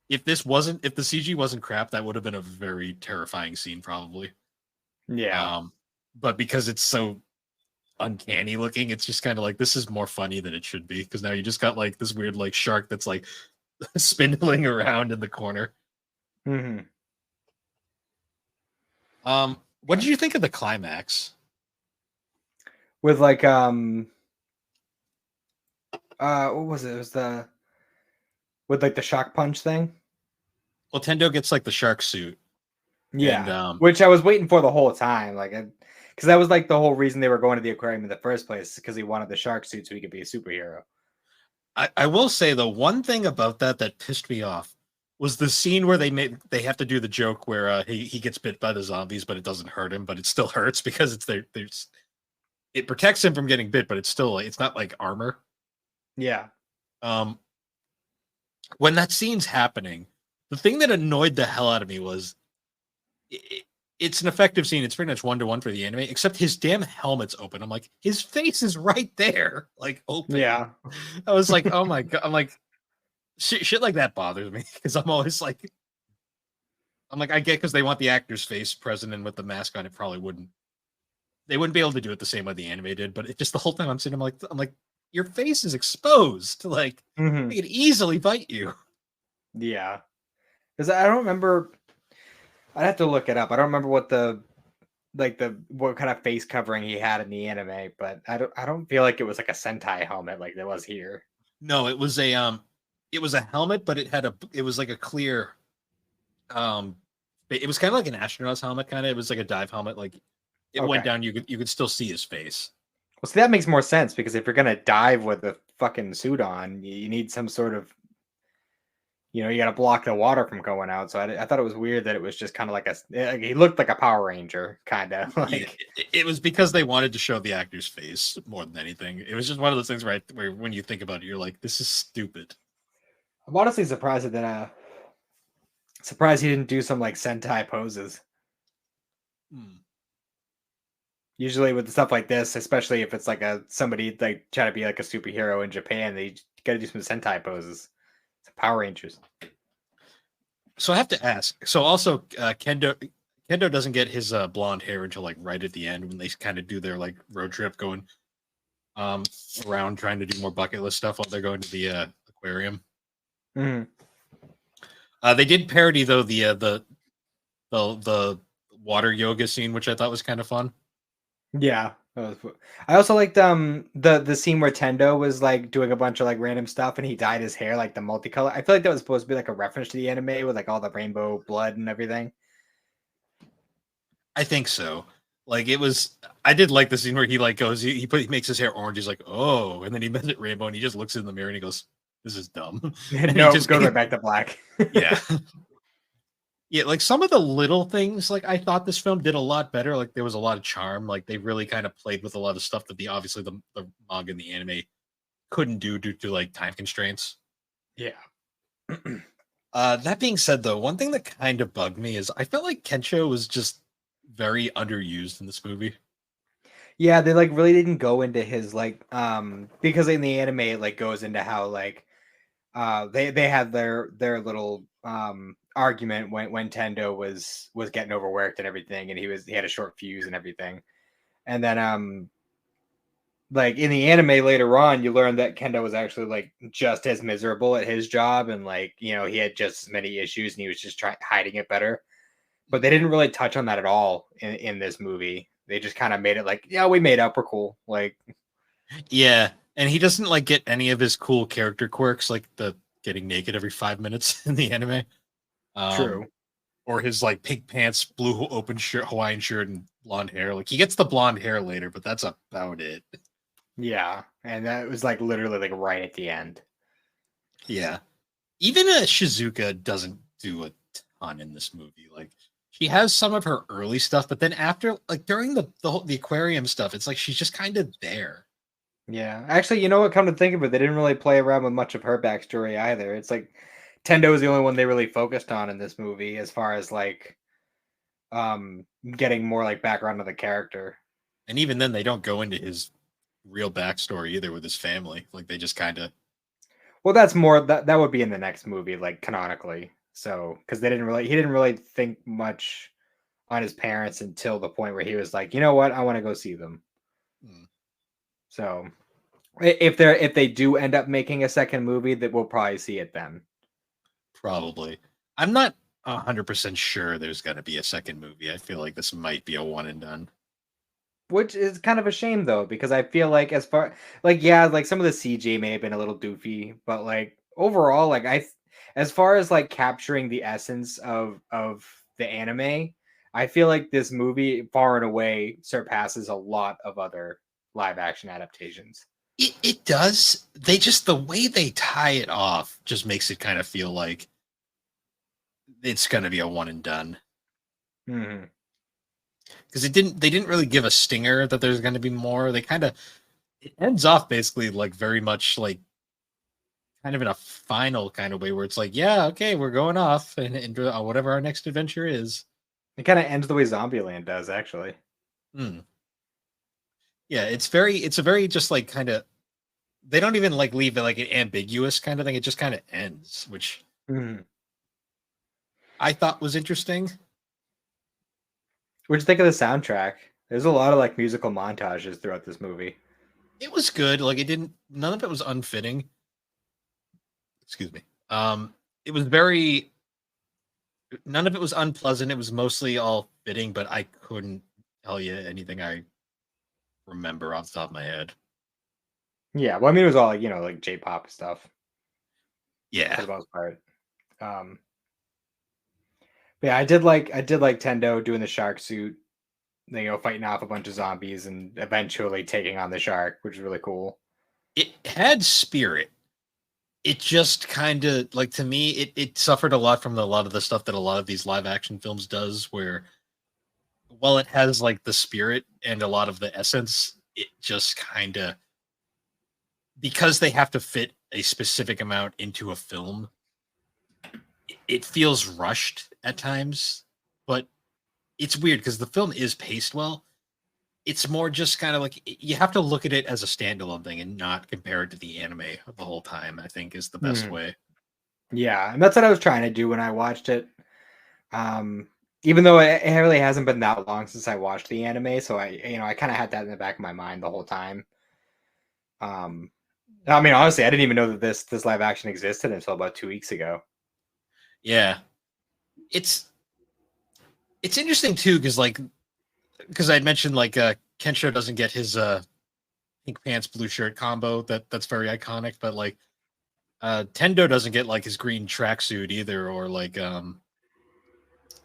if the CG wasn't crap, that would have been a very terrifying scene, probably. yeah. Um, but because it's so uncanny looking, it's just kind of like, this is more funny than it should be because now you just got like this weird like shark that's like spindling around in the corner. Hmm. What did you think of the climax? With like what was it? It was the with like the shock punch thing. Well, Tendo gets like the shark suit, and Yeah, which I was waiting for the whole time, like, because that was like the whole reason they were going to the aquarium in the first place, because he wanted the shark suit so he could be a superhero. I will say the one thing about that pissed me off was the scene where they have to do the joke where he gets bit by the zombies, but it doesn't hurt him, but it still hurts because it's there's it protects him from getting bit, but it's still like, it's not like armor. Yeah. Um, when that scene's happening, the thing that annoyed the hell out of me was it's an effective scene. It's pretty much 1-to-1 for the anime, except his damn helmet's open. I'm like, his face is right there, like open. Yeah. I was like, oh my god. I'm like, shit like that bothers me because I'm always like, I'm like, I get because they want the actor's face present, and with the mask on, it probably wouldn't. They wouldn't be able to do it the same way the anime did. But it just the whole time I'm sitting, I'm like, your face is exposed. Like Hmm. they could easily bite you. Yeah, because I don't remember. I'd have to look it up. I don't remember what what kind of face covering he had in the anime, but I don't feel like it was like a Sentai helmet like there was here. No, it was a helmet, but it was like a clear um, it was kind of like an astronaut's helmet, kind of. It was like a dive helmet. Like it went Okay. down, you could still see his face. Well, see, that makes more sense because if you're gonna dive with a fucking suit on, you need some sort of, you got to block the water from going out. So I thought it was weird that it was just kind of like he looked like a Power Ranger, kind of Yeah, like. it was because they wanted to show the actor's face more than anything. It was just one of those things, right, where when you think about it, you're like, this is stupid. I'm honestly surprised he didn't do some like Sentai poses. Hmm. Usually with stuff like this, especially if it's like somebody like trying to be like a superhero in Japan, they got to do some Sentai poses. Some Power Rangers. So I have to ask. So also, Kendo doesn't get his blonde hair until like right at the end when they kind of do their like road trip going um around trying to do more bucket list stuff while they're going to the aquarium. Mhm. They did parody though the water yoga scene, which I thought was kind of fun. Yeah. I also liked the scene where Tendo was like doing a bunch of like random stuff and he dyed his hair like the multicolor. I feel like that was supposed to be like a reference to the anime with like all the rainbow blood and everything. I think so. Like it was, I did like the scene where he like goes, he makes his hair orange. He's like, oh, and then he met it rainbow, and he just looks in the mirror and he goes, "This is dumb," and he No, it just, goes right back to black. yeah, yeah. Like some of the little things, like I thought this film did a lot better. Like there was a lot of charm. Like they really kind of played with a lot of stuff that obviously the manga and the anime couldn't do due to like time constraints. Yeah. That being said, though, one thing that kind of bugged me is I felt like Kensho was just very underused in this movie. Yeah, they like really didn't go into his like because in the anime it like goes into how like they had their little argument when Tendo was getting overworked and everything and he had a short fuse and everything. And then like in the anime later on you learn that Kendo was actually like just as miserable at his job and like, he had just as many issues and he was just trying hiding it better. But they didn't really touch on that at all in this movie. They just kind of made it like, yeah, we made up, we're cool. Like, Yeah, and he doesn't like get any of his cool character quirks, like the getting naked every 5 minutes in the anime, um, true. or his like pink pants, blue open shirt, Hawaiian shirt, and blonde hair. Like he gets the blonde hair later, but that's about it. Yeah. And that was like literally like right at the end. Yeah, even Shizuka doesn't do a ton in this movie. Like she has some of her early stuff, but then after, like during the aquarium stuff, it's like she's just kind of there. Yeah. Actually, you know what? Come to think of it, they didn't really play around with much of her backstory either. It's like Tendo is the only one they really focused on in this movie as far as like getting more like background of the character. And even then, they don't go into his real backstory either with his family. Like they just kind of. Well, that's more that would be in the next movie, like canonically. So because he didn't really think much on his parents until the point where he was like, you know what, I want to go see them. Hmm. So if they do end up making a second movie, that we'll probably see it then. Probably. I'm not 100% sure there's going to be a second movie. I feel like this might be a one and done. Which is kind of a shame though, because I feel like as far like yeah, like some of the CG may have been a little doofy, but like overall, like as far as like capturing the essence of the anime, I feel like this movie far and away surpasses a lot of other live action adaptations. It does. They just, the way they tie it off just makes it kind of feel like it's going to be a one and done. Hmm. Because they didn't really give a stinger that there's going to be more. They kind of, it ends off basically like very much like kind of in a final kind of way where it's like, yeah, okay, we're going off and whatever our next adventure is. It kind of ends the way Zombieland does, actually. Hmm. Yeah, it's a very just like kind of, they don't even like leave it like an ambiguous kind of thing. It just kind of ends, which Mhm. I thought was interesting. What'd you think of the soundtrack? There's a lot of like musical montages throughout this movie. It was good. Like it didn't. None of it was unfitting. Excuse me. It was very. None of it was unpleasant. It was mostly all fitting, but I couldn't tell you anything I remember off the top of my head. Yeah, well, I mean, it was all like, like J-pop stuff for Yeah. the most part. Um, but yeah, I did like Tendo doing the shark suit, fighting off a bunch of zombies and eventually taking on the shark, which is really cool. It had spirit. It just kind of like to me, it suffered a lot from a lot of the stuff that a lot of these live action films does, where while it has like the spirit and a lot of the essence, it just kind of because they have to fit a specific amount into a film, it feels rushed at times. But it's weird because the film is paced well. It's more just kind of like you have to look at it as a standalone thing and not compare it to the anime the whole time, I think is the best Hmm. way. Yeah, and that's what I was trying to do when I watched it. Um, Even though it really hasn't been that long since I watched the anime, so I kind of had that in the back of my mind the whole time. Um, I mean, honestly, I didn't even know that this live action existed until about 2 weeks ago. Yeah. It's it's interesting too, because I'd mentioned Kensho doesn't get his pink pants, blue shirt combo that's very iconic, but like Tendo doesn't get like his green tracksuit either, or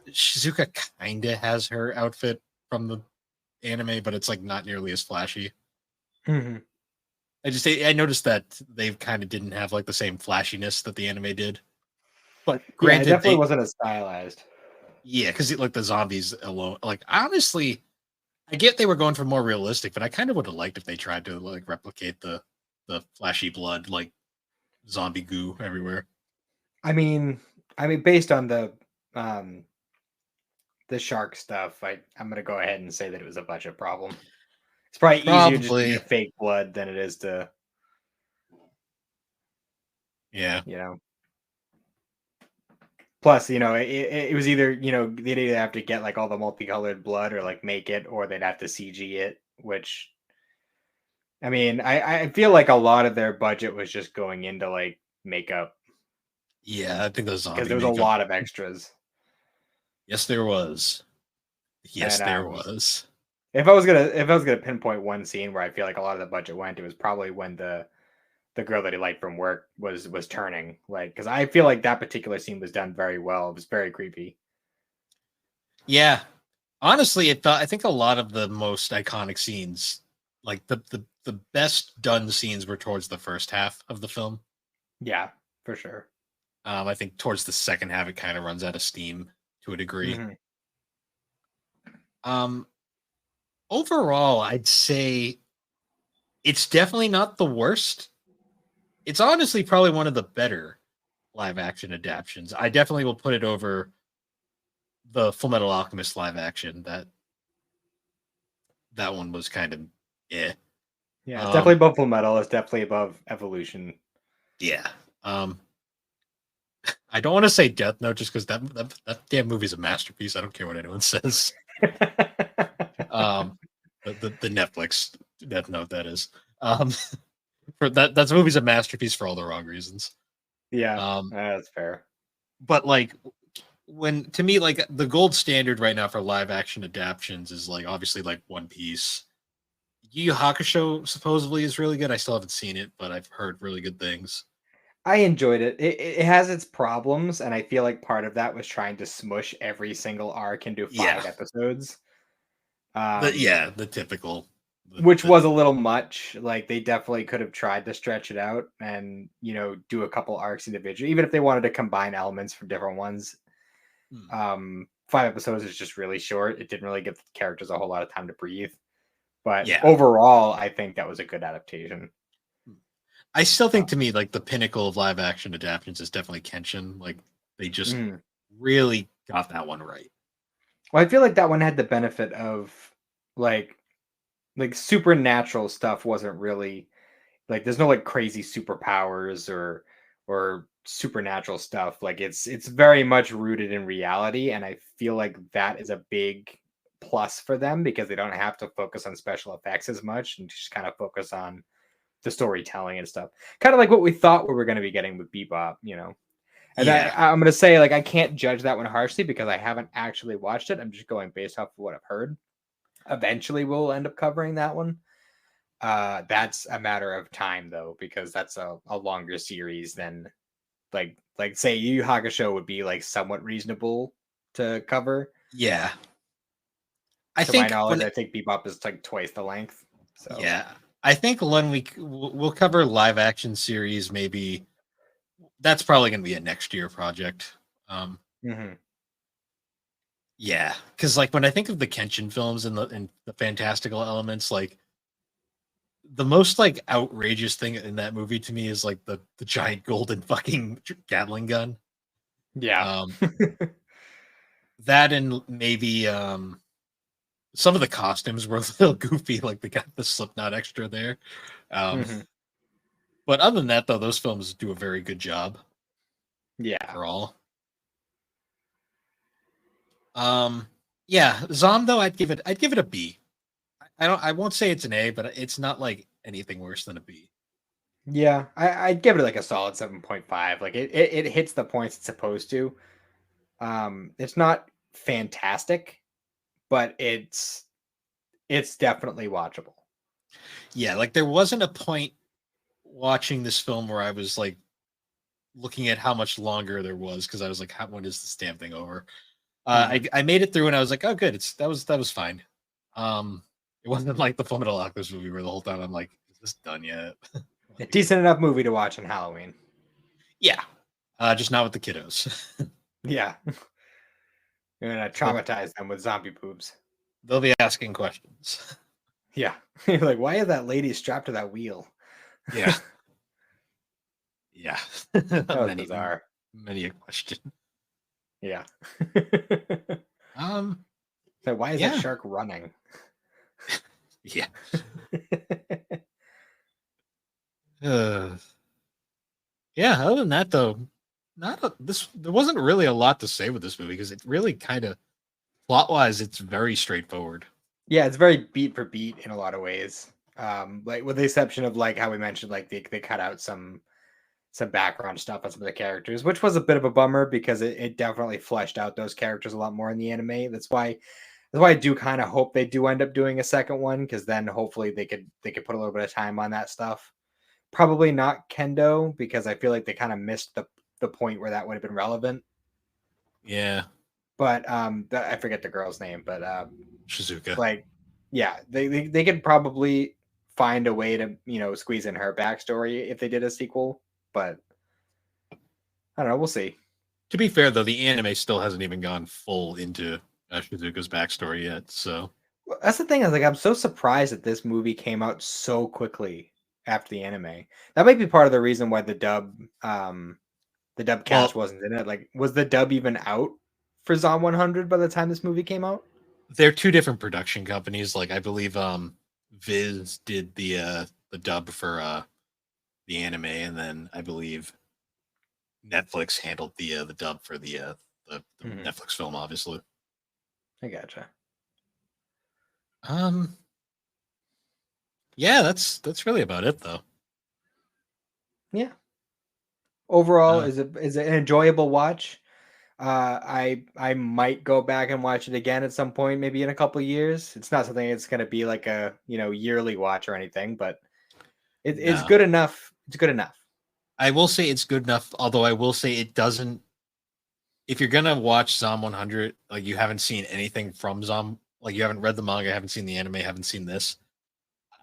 Shizuka kinda has her outfit from the anime, but it's like not nearly as flashy. Hmm. I noticed that they kind of didn't have like the same flashiness that the anime did. But Yeah, it granted, definitely they wasn't as stylized. yeah, because like the zombies alone, like honestly, I get they were going for more realistic, but I kind of would have liked if they tried to like replicate the flashy blood, like zombie goo everywhere. I mean, based on um the shark stuff, I'm gonna go ahead and say that it was a budget problem. It's probably easier just to Probably, get fake blood than it is to, yeah, you know. Plus, it was either, they'd either have to get like all the multicolored blood or like make it, or they'd have to CG it, which I mean, I feel like a lot of their budget was just going into like makeup yeah. I think the because zombie there was a makeup. lot of extras. Yes, there was. Yes, And there was. if I was gonna pinpoint one scene where I feel like a lot of the budget went, it was probably when the girl that he liked from work was turning, like, because I feel like that particular scene was done very well. It was very creepy. Yeah, honestly, it felt. I think a lot of the most iconic scenes, like the best done scenes, were towards the first half of the film. Yeah, for sure. I think towards the second half, it kind of runs out of steam to a degree. Hmm. Um, Overall, I'd say it's definitely not the worst. It's honestly probably one of the better live action adaptations. I definitely will put it over the Full Metal Alchemist live action. That one was kind of yeah. Yeah, it's definitely Um, above Full Metal. It's definitely above Evolution. yeah. I don't want to say Death Note just because that damn movie's a masterpiece. I don't care what anyone says. Um, the Netflix Death Note that is. Um, for that's a movie's a masterpiece for all the wrong reasons. Yeah, Um, that's fair. but like when to me like the gold standard right now for live action adaptations is like obviously like One Piece. Yu Yu Hakusho supposedly is really good. I still haven't seen it, but I've heard really good things. I enjoyed it. It has its problems, and I feel like part of that was trying to smush every single arc into Yeah, 5 episodes. Um, the typical which the was a little much. Like they definitely could have tried to stretch it out and do a couple arcs individually, even if they wanted to combine elements from different ones. 5 episodes is just really short. It didn't really give the characters a whole lot of time to breathe. But yeah. overall, I think that was a good adaptation. I still Uh, think to me like the pinnacle of live action adaptations is definitely Kenshin. Like they just mm. really got that one right. Well, I feel like that one had the benefit of like supernatural stuff wasn't really like there's no like crazy superpowers or supernatural stuff. Like it's very much rooted in reality, and I feel like that is a big plus for them because they don't have to focus on special effects as much and just kind of focus on the storytelling and stuff. Kind of like what we thought we were going to be getting with Bebop, you know. And Yeah. I'm going to say, like, I can't judge that one harshly because I haven't actually watched it. I'm just going based off of what I've heard. Eventually, we'll end up covering that one. That's a matter of time, though, because that's a longer series than, like say, Yu Yu Hakusho would be, like, somewhat reasonable to cover. Yeah. To my knowledge, I think Bebop is, like, twice the length. So yeah, I think when we'll cover live action series, maybe that's probably going to be a next year project. Yeah, because like when I think of the Kenshin films and the fantastical elements, like the most like outrageous thing in that movie to me is like the giant golden fucking Gatling gun. Yeah. That and maybe some of the costumes were a little goofy, like they got the Slipknot extra there. But other than that, though, those films do a very good job. Yeah. Overall. Yeah, Zom though, I'd give it a B. I won't say it's an A, but it's not like anything worse than a B. Yeah, I'd give it like a solid 7.5. Like it hits the points it's supposed to. It's not fantastic, but it's definitely watchable. Yeah, like there wasn't a point watching this film where I was like looking at how much longer there was because I was like, when is this damn thing over? I made it through and I was like, oh, good. That was fine. It wasn't like the Fullmetal Alchemist movie where the whole time I'm like, is this done yet? A decent enough movie to watch on Halloween. Yeah, just not with the kiddos. Yeah, you're gonna traumatize them with zombie boobs. They'll be asking questions. Yeah, you're like, why is that lady strapped to that wheel? Yeah, yeah. That was bizarre. Many a question. Yeah. So why is that shark running? Yeah. Yeah. Other than that, though, there wasn't really a lot to say with this movie because it really kind of plot wise, it's very straightforward. Yeah, it's very beat for beat in a lot of ways. Like with the exception of like how we mentioned, like they cut out some background stuff on some of the characters, which was a bit of a bummer because it definitely fleshed out those characters a lot more in the anime. That's why I do kind of hope they do end up doing a second one because then hopefully they could put a little bit of time on that stuff. Probably not Kendo because I feel like they kind of missed the point where that would have been relevant. Yeah. But I forget the girl's name, but Shizuka. Like, yeah, they could probably find a way to squeeze in her backstory if they did a sequel, but I don't know. We'll see. To be fair, though, the anime still hasn't even gone full into Shizuka's backstory yet. So that's the thing. I was like, I'm so surprised that this movie came out so quickly after the anime. That might be part of the reason why the dub cast wasn't in it. Like, was the dub even out for Zom 100 by the time this movie came out? They're two different production companies. Like I believe Viz did the dub for the anime, and then I believe Netflix handled the dub for the Netflix film, obviously. I gotcha. Yeah, that's really about it, though. Yeah. Overall, is it an enjoyable watch? I might go back and watch it again at some point, maybe in a couple of years. It's not something that's going to be like a yearly watch or anything, but it's good enough. It's good enough. I will say it's good enough, although I will say it doesn't. If you're gonna watch Zom 100, like you haven't seen anything from Zom, like you haven't read the manga, haven't seen the anime, haven't seen this,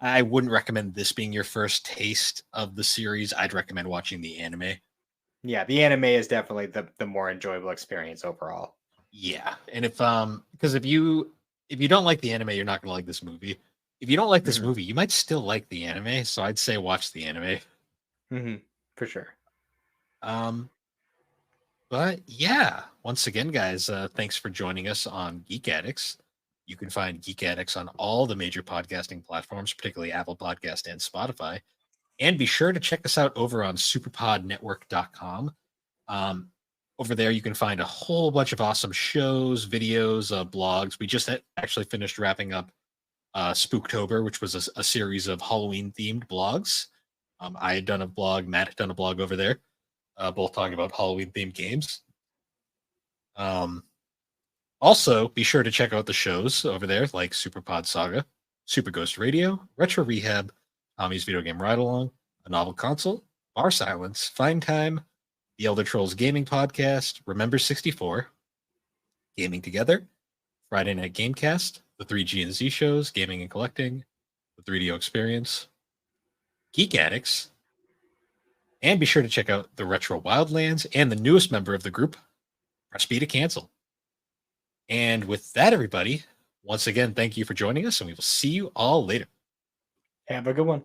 I wouldn't recommend this being your first taste of the series. I'd recommend watching the anime. Yeah, the anime is definitely the more enjoyable experience overall. Yeah, and because if you don't like the anime, you're not gonna like this movie. If you don't like this movie, you might still like the anime. So I'd say watch the anime. For sure. But yeah, once again, guys, thanks for joining us on Geek Addicts. You can find Geek Addicts on all the major podcasting platforms, particularly Apple Podcast and Spotify. And be sure to check us out over on superpodnetwork.com. Over there, you can find a whole bunch of awesome shows, videos, blogs. We just actually finished wrapping up Spooktober, which was a series of Halloween themed blogs. I had done a blog, Matt had done a blog over there, both talking about Halloween themed games. Also, be sure to check out the shows over there like Super Pod Saga, Super Ghost Radio, Retro Rehab, Tommy's Video Game Ride Along, A Novel Console, Bar Silence, Fine Time, The Elder Trolls Gaming Podcast, Remember 64, Gaming Together, Friday Night Gamecast, the 3G&Z shows, Gaming and Collecting, the 3DO Experience, Geek Addicts, and be sure to check out the Retro Wildlands and the newest member of the group, Press B to Cancel. And with that, everybody, once again, thank you for joining us, and we will see you all later. Have a good one.